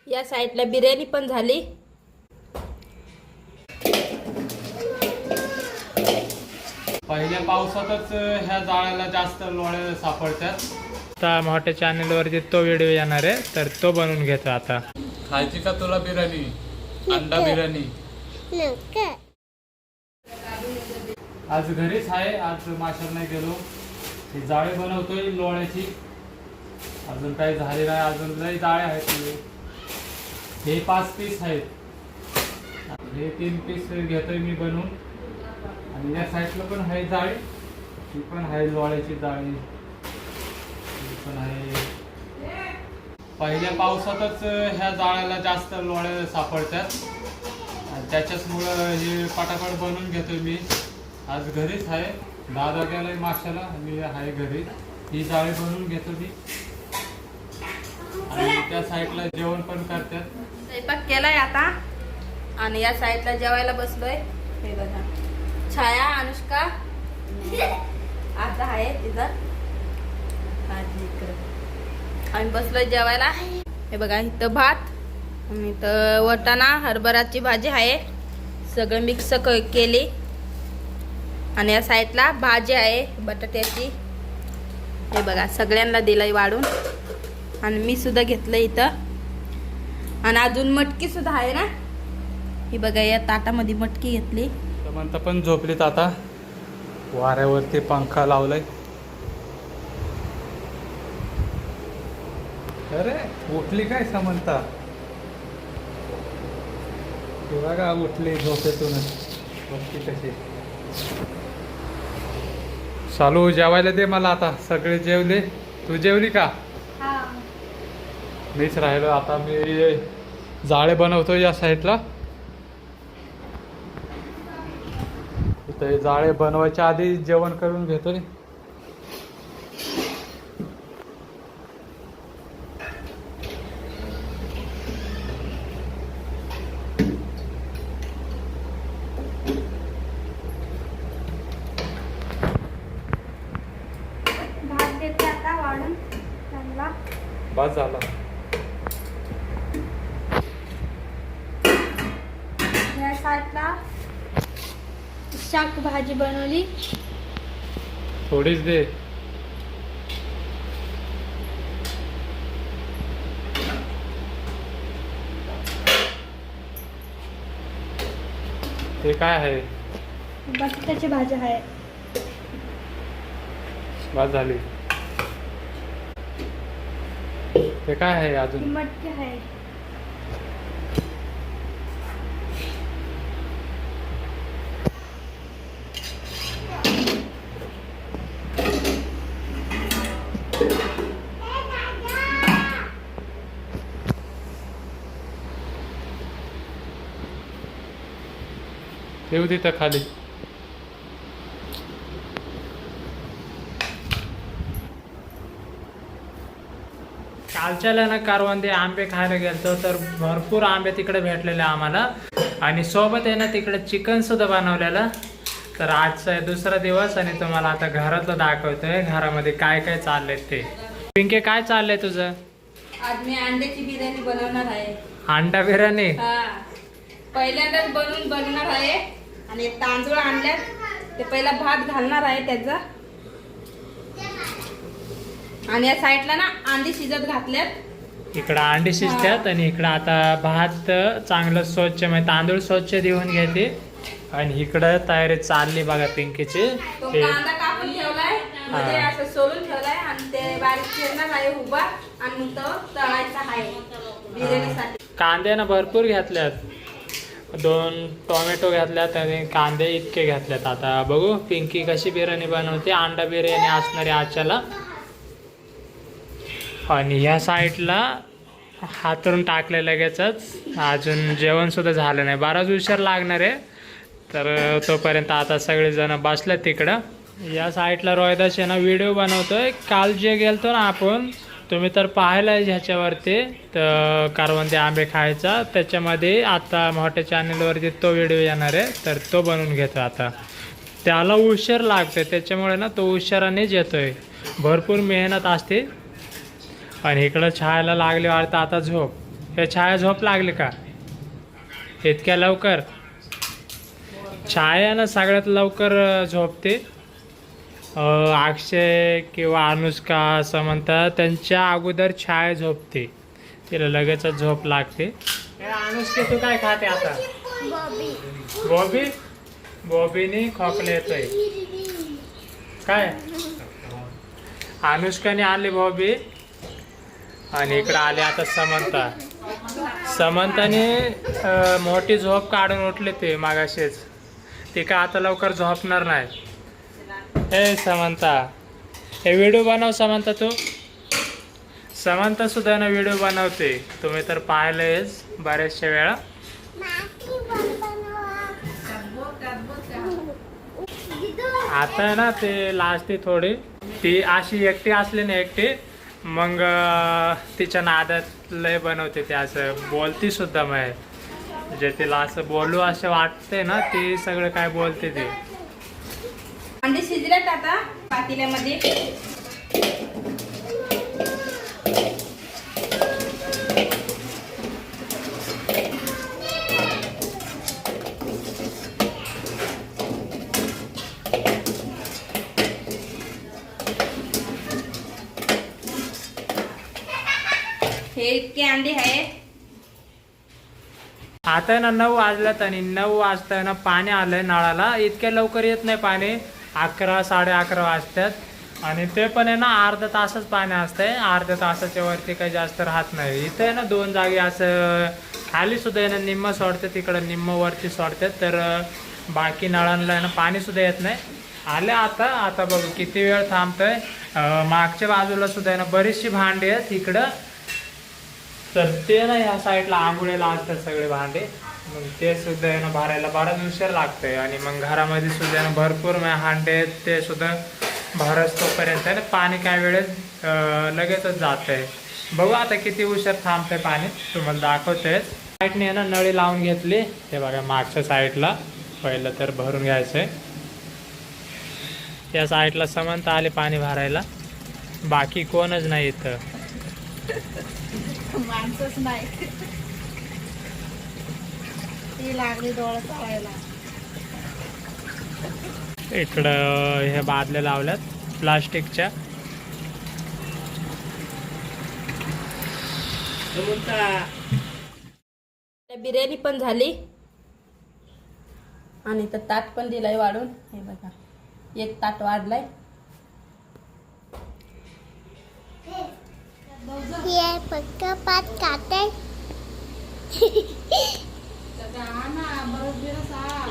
या साईडला बिर्याणी पण झाली। पहिल्या पावसातच ह्या जाळ्याला जास्त लोळे सापडतात। आता मोठ्या चॅनलवरती तो व्हिडिओ येणार आहे, तर तो बनवून घेतो आता। खायची का तुला बिर्याणी? अंडा बिर्याणी आज घरीच आहे, आज माशाला नाही गेलो। ही जाळी बनवतोय लोळ्याची, अजून काही झाले नाही, अजून लई जाळे आहेत। हे 5 पीस आहेत, हे 3 पीस घेतोय मी बनवून। आणि या साईडला पण आहे जाळी, ही पण आहे लोळ्याची जाळी, ही पण आहे। पहिल्या पावसातच ह्या जाळ्याला जास्त लोळे सापडतात, आणि त्याच्याचमुळं हे पटापट बनवून घेतोय मी। आज घरीच आहे, दादा गेलाय माशाला, मी आहे घरी। ही जाळी बनवून घेतो मी, आणि त्या साईडला जेवण पण करतात। स्वयंपाक केलाय आता, आणि या साईडला जेवायला बसलोय। हे बघा, छाया, अनुष्का आता आहे तिथं, आम्ही बसलोय जेवायला। हे बघा, इथं भात, इथं वटाणा हरभराची भाजी आहे, सगळं मिक्स केली। आणि या साईडला भाजी आहे बटाट्याची, हे बघा सगळ्यांना दिलंय वाढून, आणि मी सुद्धा घेतलं इथं। आणि अजून मटकी सुद्धा आहे ना, ही बघा या ताटामध्ये मटकी घेतली। समंता पण झोपलीत आता, वाऱ्यावरती पंखा लावलाय। अरे उठली काय समंता? बघा उठली झोपेतून, बघती कशी। चालू जेवायला दे मला आता, सगळे जेवले। तू जेवली का? मीच राहिलो आता। मी जाळे बनवतो या साईडला, इथे जाळे बनवायच्या आधी जेवण करून घेतोय। भात देते आता वाढून चांगला, बस झाला। या साईडला शाक भाजी बनवली, थोडीच दे। हे काय आहे? बटाट्याची भाजी आहे। बस झाली। हे काय आहे अजून? मटकी आहे। ठेव तिथं खाली। कालच्याला ना कारवंदी आंबे खायला गेलतो, तर भरपूर आंबे तिकडे भेटलेले आम्हाला, आणि सोबत आहे ना तिकडे चिकन सुद्धा बनवलेलं। तर आजचा आहे दुसरा दिवस, आणि तुम्हाला आता घरातलं दाखवतोय, घरामध्ये काय काय चाललंय ते। पिंके काय चाललंय तुझं? आज मी अंड्याची बिर्याणी बनवणार आहे। अंडा बिर्याणी? हा, पहिल्यांदाच बनवणार आहे। आणि तांदूळ आणल्यात, ते पहिला भात घालणार आहे त्याचा, आणि या साईडला ना अंडी शिजत घातल्यात। इकडं अंडी शिजतात, आणि इकडं आता भात चांगलं स्वच्छ, म्हणजे तांदूळ स्वच्छ धुवून घेते, आणि इकडं तयारी चालली बघा पिंकीची। तो कांदा कापून ठेवलाय, म्हणजे असं सोलून ठेवलाय, आणि ते बारीक चिरणार आहे उभा, आणि मग तो तळायचा आहे बिर्याणीसाठी। कांदे ना भरपूर घेतल्यात, 2 टोमॅटो घेतल्यात, आणि कांदे इतके घेतल्यात। आता बघू पिंकी कशी बिर्याणी बनवते। अंडा बिर्याणी असणारी आजच्याला। आणि ह्या साईडला हातरून टाकले लगेचच, अजून जेवण सुद्धा झालं नाही, बराच उशीर लागणार आहे। तर तोपर्यंत आता सगळेजण बसले तिकडं। या साईडला रोहिदास आहे ना व्हिडिओ बनवतोय, काल जे गेलतो ना आपण, तुम्ही तर पाहिलं ह्याच्यावरती, तर कारवंदी आंबे खायचा, त्याच्यामध्ये आता मोठ्या चॅनलवरती तो व्हिडिओ येणार आहे, तर तो बनवून घेतो आता। त्याला उशीर लागतोय, त्याच्यामुळे ना तो उशिरानेच येतोय, भरपूर मेहनत असते। आणि इकडं छायला लागले वाटतं आता झोप, हे छाया झोप लागली का इतक्या लवकर? छाया ना सगळ्यात लवकर झोपते. अक्षय किंवा अनुष्का असं म्हणतात त्यांच्या अगोदर छाया झोपते, तिला लगेच झोप लागते. अनुष्का तू काय खाते आता? बॉबी. बॉबीने खोकला येतोय काय? अनुष्काने आणली बॉबी आणि इकडे आले आता समंता. समंताने मोठी झोप काढून उठले ते मागाशीच, ती का आता लवकर झोपणार नाही. हे समंता, हे व्हिडिओ बनव समंता तू. समंता सुद्धा ना व्हिडिओ बनवते, तुम्ही तर पाहिलेच बऱ्याचशा वेळा. आता ना ते लाजते थोडी, ती अशी एकटी असली ना एकटी मग तिच्या नादात लय बनवते ते, असं बोलती सुद्धा. मग म्हणजे तिला असं बोलू असं वाटते ना, ती सगळं काय बोलते ते. अंडे शिजल्यात आता पातेल्यामध्ये. हे इतके अंडे आहे. आता आहे ना 9 वाजल्यात आणि 9 वाजता ना पाणी आलंय नळाला. इतक्या लवकर येत नाही पाणी, 11 साडे 11 वाजतात आणि ते पण आहे ना अर्धा तासच पाणी असतंय. अर्ध्या तासाच्या वरती काही जास्त राहत नाही. इथं आहे ना 2 जागी असं खाली सुद्धा आहे ना निम्म सोडतात, तिकडं निम्म वरती सोडतात, तर बाकी नळांना आहे ना पाणी सुद्धा येत नाही. आले आता. आता बघू किती वेळ थांबतोय. मागच्या बाजूला सुद्धा आहे ना बरीचशी भांडी आहेत इकडं, तर ते ना ह्या साईडला आंघोळीला असतात सगळे भांडे, मग ते सुद्धा आहे ना भरायला बराच उशीर लागतंय. आणि मग घरामध्ये सुद्धा आहे ना भरपूर हांडे आहेत, ते सुद्धा भरस तोपर्यंत आहे ना पाणी काय वेळेस लगेचच जात आहे. बघू आता किती उशीर थांबतंय पाणी, तुम्हाला दाखवतेच. साईडने आहे ना नळी लावून घेतली, हे बघा मागच्या साईडला. पहिलं तर भरून घ्यायचंय. या साईडला समंत आले पाणी भरायला, बाकी कोणच नाही इथं. माणसंच नाही, ती लागली डोळा चावायला. इकडं हे बादल्या लावल्यात प्लास्टिकच्या. बिर्याणी पण झाली आणि तर ताट पण दिलाय वाढून. हे बघा, एक ताट वाढलाय. ये पक्का पात काटे.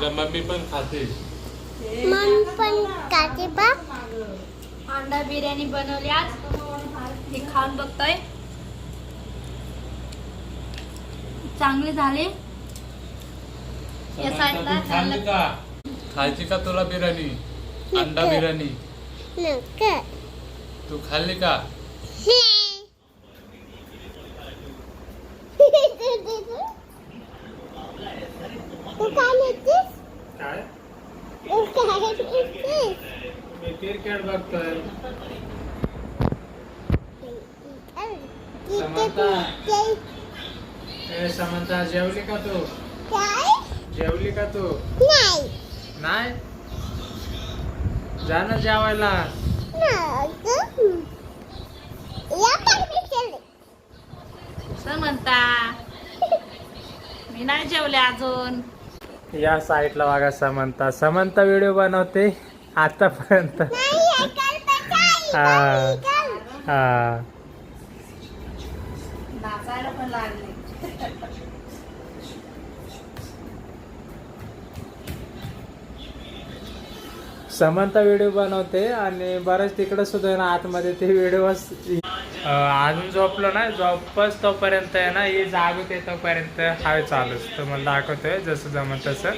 मम्मी पण खाते. मम्मी पण काटे बा. अंडा बिर्याणी बनवली आज, ती खाऊन बघतोय. चांगली झाली. या साईडला खाल्ली का? खायची का तुला बिर्याणी? अंडा बिर्याणी नका. तू खाल्ली का? तू काय लेतेस? काय? तू काय लेतेस? मी क्रिकेट बघतोय. समंता. ए समंता, जेवली का तू? काय? जेवली का तू? नाही. नाही? जा ना जेवायला. या परमिशन. समंता, मी नाही जेवले अजून. या साईडला बघा समंता. समंता व्हिडिओ बनवते आतापर्यंत. हा हा. नाचायला पण लागले. समंता व्हिडिओ बनवते आणि बरेच तिकडं सुद्धा आहे ना आतमध्ये ते व्हिडिओ. अजून झोपलो नाही, झोपच तोपर्यंत आहे ना ही जागत आहे तोपर्यंत हवे चालूच. तुम्हाला दाखवतोय जसं जमत तसं.